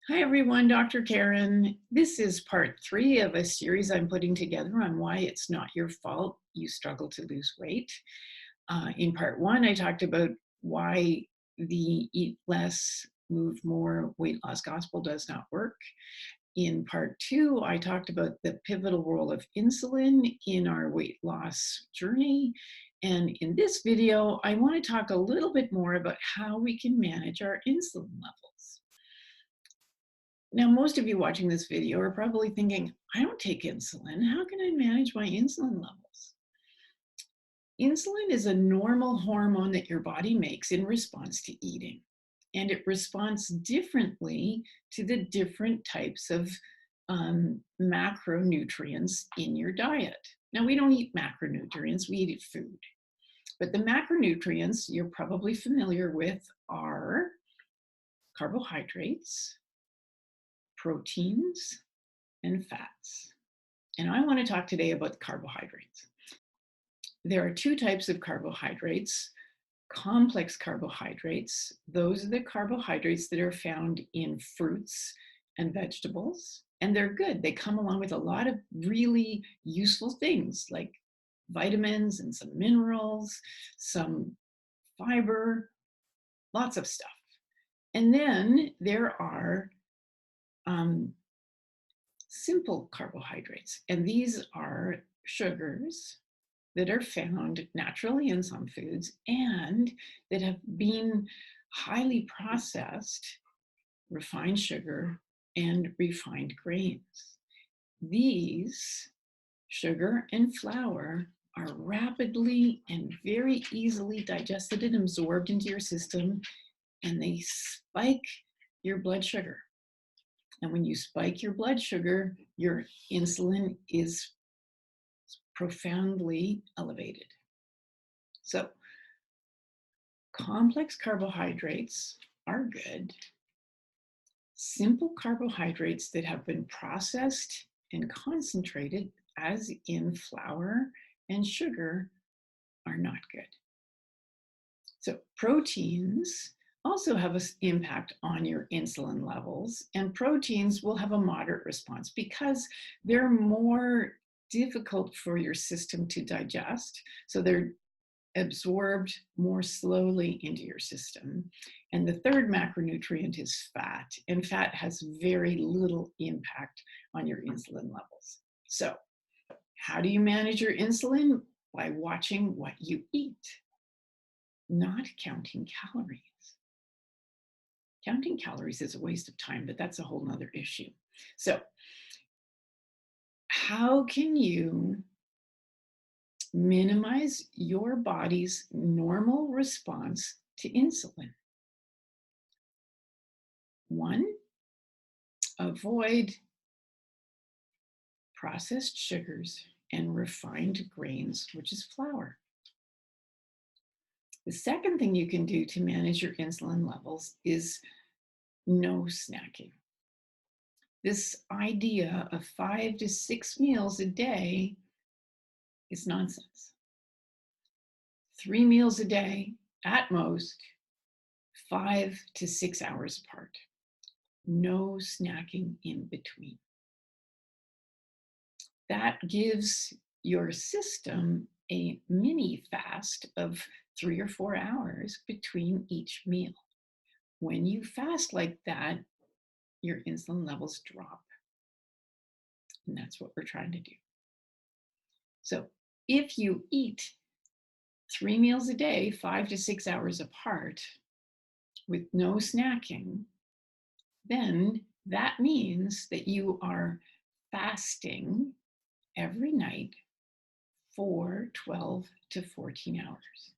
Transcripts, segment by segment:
Hi everyone, Dr. Karen. This is part 3 of a series I'm putting together on why it's not your fault you struggle to lose weight. In part 1, I talked about why the eat less, move more weight loss gospel does not work. In part 2, I talked about the pivotal role of insulin in our weight loss journey. And in this video, I want to talk a little bit more about how we can manage our insulin levels. Now, most of you watching this video are probably thinking, I don't take insulin. How can I manage my insulin levels? Insulin is a normal hormone that your body makes in response to eating. And it responds differently to the different types of macronutrients in your diet. Now, we don't eat macronutrients, we eat food. But the macronutrients you're probably familiar with are carbohydrates, proteins, and fats. And I want to talk today about carbohydrates. There are 2 types of carbohydrates. Complex carbohydrates, those are the carbohydrates that are found in fruits and vegetables, and they're good. They come along with a lot of really useful things like vitamins and some minerals, some fiber, lots of stuff. And then there are simple carbohydrates, and these are sugars that are found naturally in some foods and that have been highly processed, refined sugar and refined grains. These sugar and flour are rapidly and very easily digested and absorbed into your system, and they spike your blood sugar. And when you spike your blood sugar, your insulin is profoundly elevated. So, complex carbohydrates are good. Simple carbohydrates that have been processed and concentrated, as in flour and sugar, are not good. So, proteins also have an impact on your insulin levels, and proteins will have a moderate response because they're more difficult for your system to digest. So they're absorbed more slowly into your system. And the third macronutrient is fat, and fat has very little impact on your insulin levels. So, how do you manage your insulin? By watching what you eat, not counting calories. Counting calories is a waste of time, but that's a whole nother issue. So, how can you minimize your body's normal response to insulin? 1, avoid processed sugars and refined grains, which is flour. The second thing you can do to manage your insulin levels is no snacking. This idea of 5 to 6 meals a day is nonsense. 3 meals a day at most, 5 to 6 hours apart. No snacking in between. That gives your system a mini fast of 3 or 4 hours between each meal. When you fast like that, your insulin levels drop. And that's what we're trying to do. So if you eat 3 meals a day, 5 to 6 hours apart, with no snacking, then that means that you are fasting every night for 12 to 14 hours.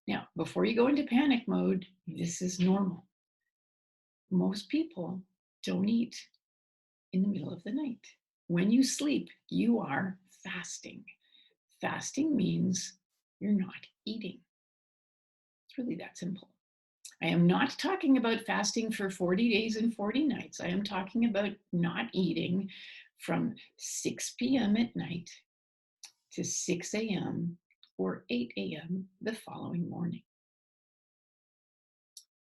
Now, before you go into panic mode, this is normal. Most people don't eat in the middle of the night. When you sleep, you are fasting. Fasting means you're not eating. It's really that simple. I am not talking about fasting for 40 days and 40 nights. I am talking about not eating from 6 p.m. at night to 6 a.m. or 8 a.m. the following morning.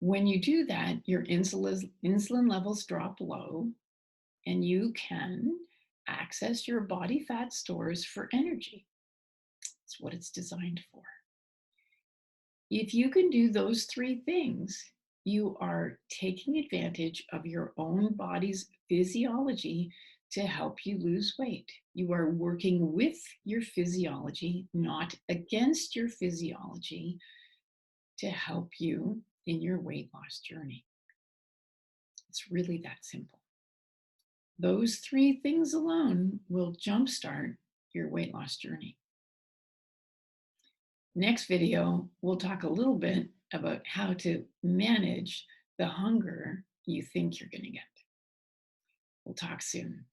When you do that, your insulin levels drop low, and you can access your body fat stores for energy. That's what it's designed for. If you can do those three things, you are taking advantage of your own body's physiology to help you lose weight. You are working with your physiology, not against your physiology, to help you in your weight loss journey. It's really that simple. Those three things alone will jumpstart your weight loss journey. Next video, we'll talk a little bit about how to manage the hunger you think you're going to get. We'll talk soon.